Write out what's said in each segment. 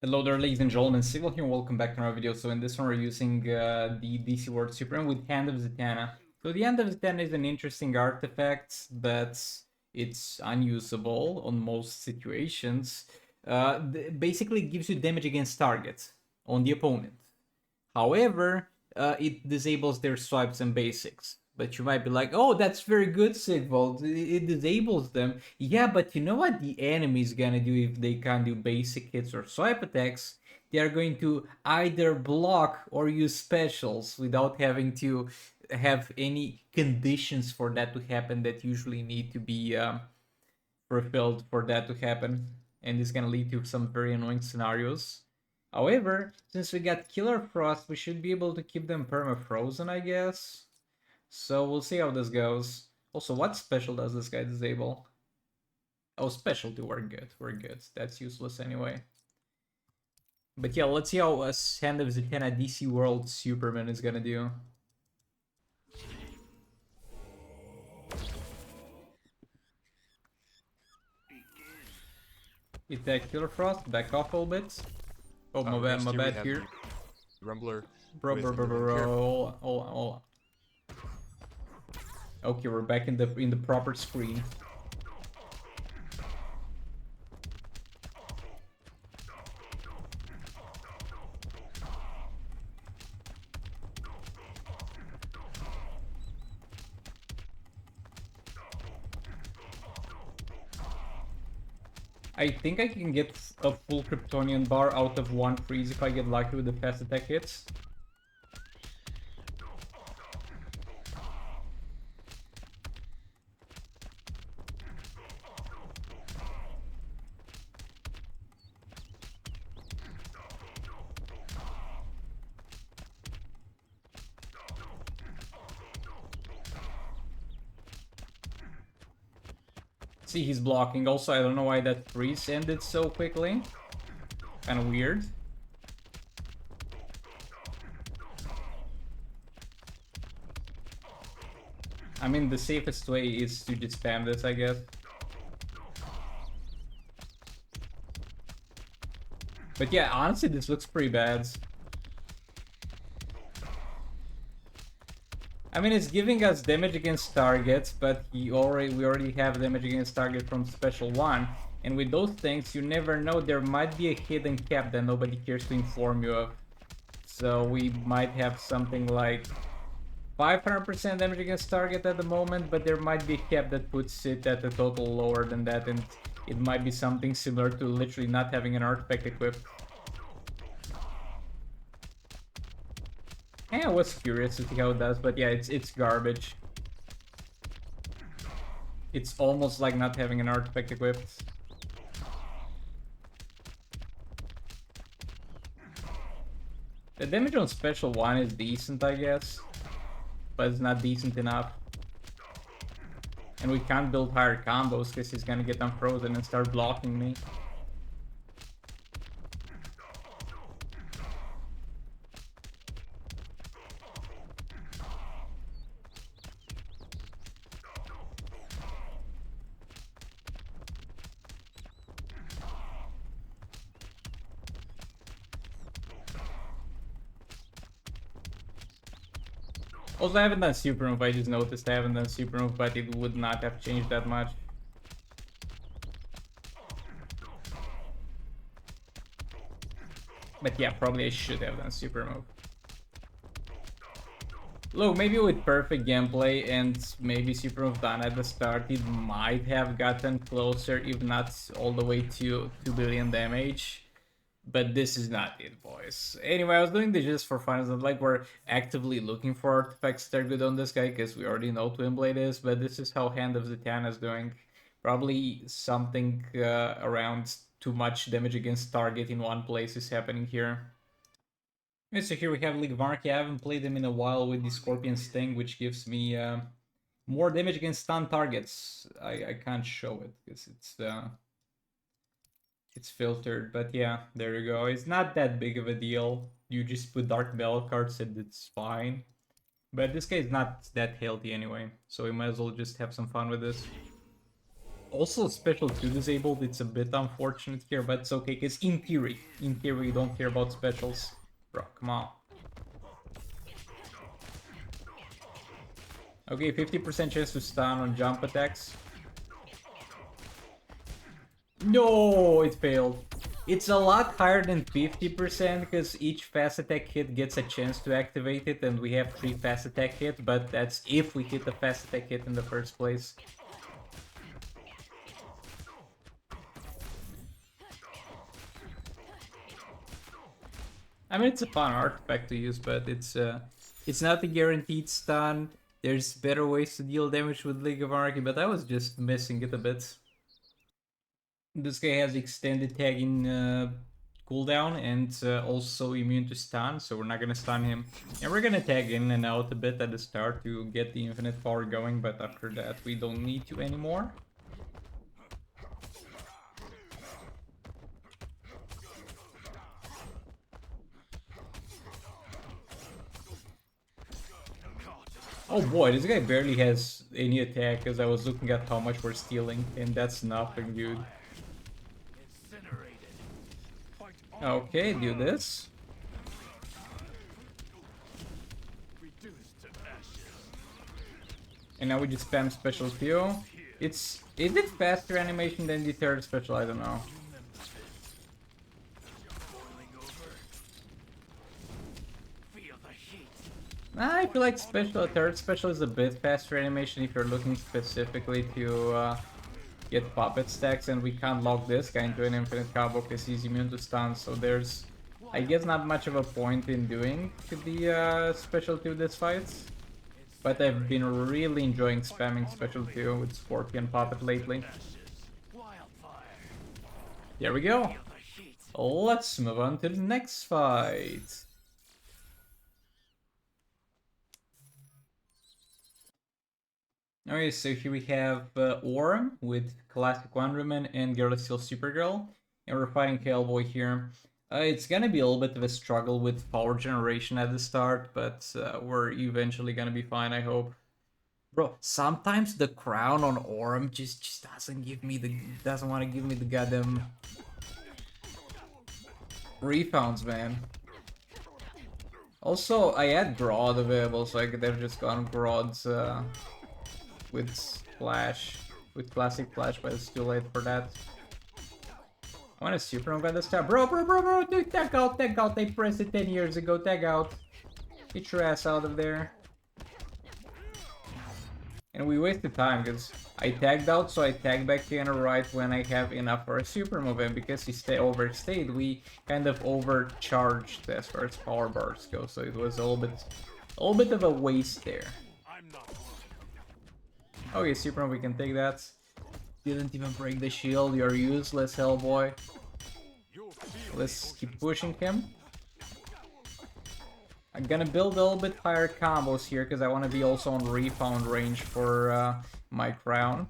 Hello there, ladies and gentlemen, Sigil here, and welcome back to another video. So in this one we're using the DC World Supreme with Hand of Zatanna. So the Hand of Zatanna is an interesting artifact, but it's unusable on most situations. Basically gives you damage against targets on the opponent. However, it disables their swipes and basics. But you might be like, oh, that's very good, Sigvald. It disables them. Yeah, but you know what the enemy is gonna do if they can't do basic hits or swipe attacks? They are going to either block or use specials without having to have any conditions for that to happen that usually need to be fulfilled for that to happen. And it's gonna lead to some very annoying scenarios. However, since we got Killer Frost, we should be able to keep them perma-frozen, I guess. So we'll see how this goes. Also, what special does this guy disable? Oh, specialty, we're good, we're good. That's useless anyway. But yeah, let's see how Hand of Zatanna DC World Superman is gonna do. Attack Killer Frost, back off a little bit. Oh, my bad here. Rumbler. Bro. Hold on. Okay, we're back in the proper screen. I think I can get a full Kryptonian bar out of one freeze if I get lucky with the fast attack hits. See, he's blocking. Also, I don't know why that freeze ended so quickly. Kind of weird. I mean, the safest way is to just spam this, I guess. But yeah, honestly, this looks pretty bad. I mean, it's giving us damage against targets, but we already have damage against target from special one. And with those things, you never know, there might be a hidden cap that nobody cares to inform you of. So we might have something like 500% damage against target at the moment, but there might be a cap that puts it at a total lower than that, and it might be something similar to literally not having an artifact equipped. I was curious to see how it does, but yeah, it's garbage. It's almost like not having an artifact equipped. The damage on special one is decent, I guess, but it's not decent enough. And we can't build higher combos because he's gonna get unfrozen and start blocking me. Also, I haven't done super move. I just noticed I haven't done super move, but it would not have changed that much. But yeah, probably I should have done super move. Look, maybe with perfect gameplay and maybe super move done at the start, it might have gotten closer, if not all the way to 2 billion damage. But this is not it, boys. Anyway, I was doing this just for fun. It's not like we're actively looking for artifacts that are good on this guy, because we already know Twin Blade is, but this is how Hand of Zatanna is doing. Probably something around too much damage against target in one place is happening here. Okay, so here we have League of Anarchy. I haven't played them in a while with the Scorpion Sting, which gives me more damage against stun targets. I can't show it because it's filtered, but yeah, there you go. It's not that big of a deal. You just put Dark Bell cards and it's fine. But this guy is not that healthy anyway, so we might as well just have some fun with this. Also, special 2 disabled, it's a bit unfortunate here, but it's okay, because in theory, you don't care about specials. Bro, come on. Okay, 50% chance to stun on jump attacks. No, it failed. It's a lot higher than 50% because each fast attack hit gets a chance to activate it, and we have 3 fast attack hit, but that's if we hit the fast attack hit in the first place. I mean, it's a fun artifact to use, but it's not a guaranteed stun. There's better ways to deal damage with League of Anarchy, but I was just missing it a bit. This guy has extended tagging cooldown and also immune to stun, so we're not gonna stun him. And we're gonna tag in and out a bit at the start to get the infinite power going, but after that we don't need to anymore. Oh boy, this guy barely has any attack because I was looking at how much we're stealing, and that's nothing, dude. Okay, do this. And now we just spam special Q. Is it faster animation than the third special? I don't know. I feel like third special is a bit faster animation if you're looking specifically to get puppet stacks, and we can't lock this guy into an infinite combo because he's immune to stun, so there's, I guess, not much of a point in doing the special 2 this fight. But I've been really enjoying spamming special 2 with Scorpion Puppet lately. There we go. Let's move on to the next fight. Okay, so here we have Orum with Classic Wonderman and Girl Steel Supergirl, and we're fighting Hellboy here. It's gonna be a little bit of a struggle with power generation at the start, but we're eventually gonna be fine, I hope. Bro, sometimes the crown on Orum just doesn't give me the doesn't want to give me the goddamn refounds, man. Also, I had Grodd available, so I could have just gone Grodd's with Flash, with Classic Flash, but it's too late for that. I want to supernova this time. Bro, dude, tag out. They pressed it 10 years ago, tag out. Get your ass out of there. And we wasted time, because I tagged out, so I tagged back in right when I have enough for a super move, and because he overstayed, we kind of overcharged as far as power bars go, so it was a little bit of a waste there. Okay, super move, we can take that. Didn't even break the shield, you're useless, Hellboy. Let's keep pushing him. I'm gonna build a little bit higher combos here because I want to be also on refound range for my crown.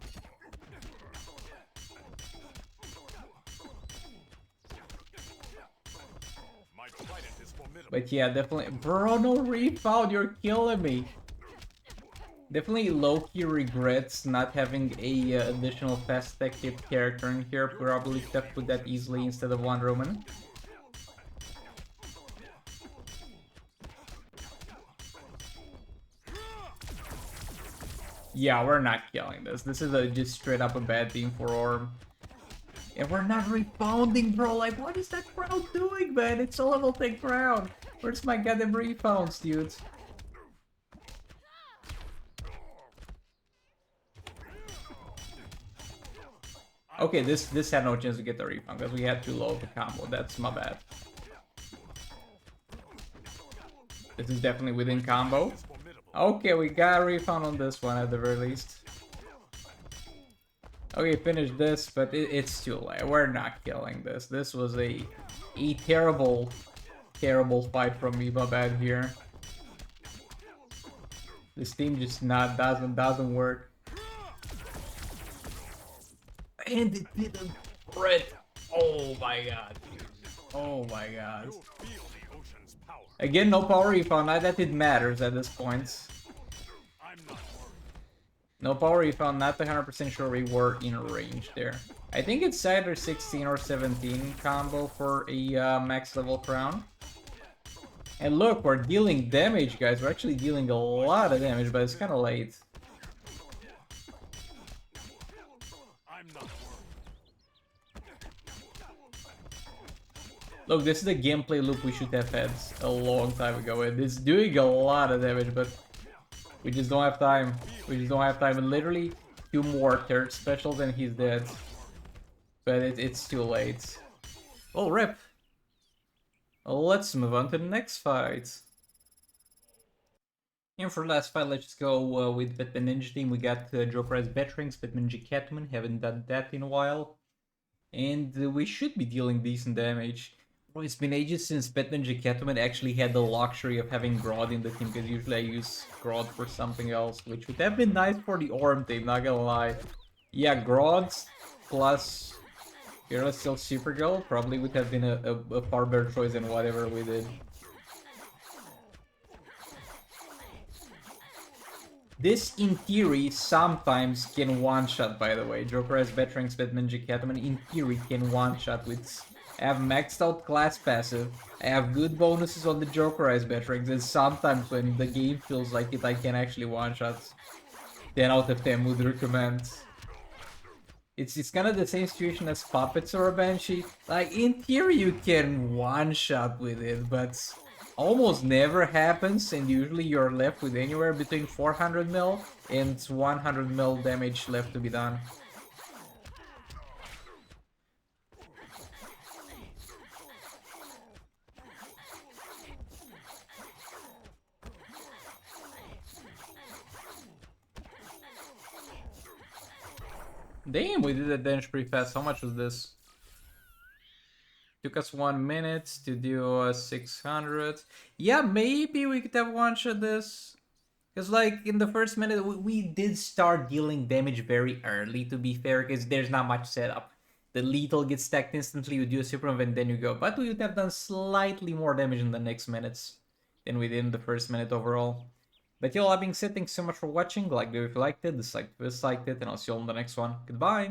But yeah, definitely. Bro, no refound, you're killing me. Definitely low-key regrets not having a additional fast attack hit character in here. Probably could have put that easily instead of Wonder Woman. Yeah, we're not killing this. This is just straight up a bad team for Orum. And we're not refounding, bro. Like, what is that crowd doing, man? It's a level 10 crowd. Where's my goddamn refounds, dude? Okay, this had no chance to get the refund because we had too low of a combo. That's my bad. This is definitely within combo. Okay, we got a refund on this one at the very least. Okay, finish this, but it's too late. We're not killing this. This was a terrible fight from me, my bad here. This team just doesn't work. And it didn't crit. Oh my god. Oh my god. Again, no power refund. Not that it matters at this point. No power if I'm not 100% sure we were in range there. I think it's either 16 or 17 combo for a max level crown. And look, we're dealing damage, guys. We're actually dealing a lot of damage, but it's kind of late. Look, this is the gameplay loop we should have had a long time ago. And it's doing a lot of damage, but we just don't have time. We just don't have time. And literally, 2 more third specials and he's dead. But it's too late. Well, rip. Let's move on to the next fight. And for the last fight, let's just go with Batman Ninja team. We got Joker as Batrings, Batman Ninja Catwoman. Haven't done that in a while. And we should be dealing decent damage. Bro, it's been ages since Batman Ninja Catwoman actually had the luxury of having Grodd in the team, because usually I use Grodd for something else, which would have been nice for the Orum team, not gonna lie. Yeah, Grodd plus Hero Still Supergirl probably would have been a far better choice than whatever we did. This, in theory, sometimes can one-shot, by the way. Joker as Batrings, Batman Ninja Catwoman, in theory, can one-shot with... I have maxed out class passive, I have good bonuses on the Joker as Batrings, and sometimes when the game feels like it, I can actually one-shot. 10 out of 10 would recommend. It's kind of the same situation as Puppets or a Banshee. Like, in theory, you can one-shot with it, but... almost never happens, and usually you're left with anywhere between 400 mil and 100 mil damage left to be done. Damn, we did that damage pretty fast. How much was this? Took us 1 minute to do 600. Yeah, maybe we could have one-shot this. Because, like, in the first minute, we did start dealing damage very early, to be fair, because there's not much setup. The lethal gets stacked instantly, you do a super move, and then you go. But we would have done slightly more damage in the next minutes than we did in the first minute overall. But yeah, all that being said, thanks so much for watching. Like the video if you liked it, dislike if you disliked it, and I'll see you all in the next one. Goodbye!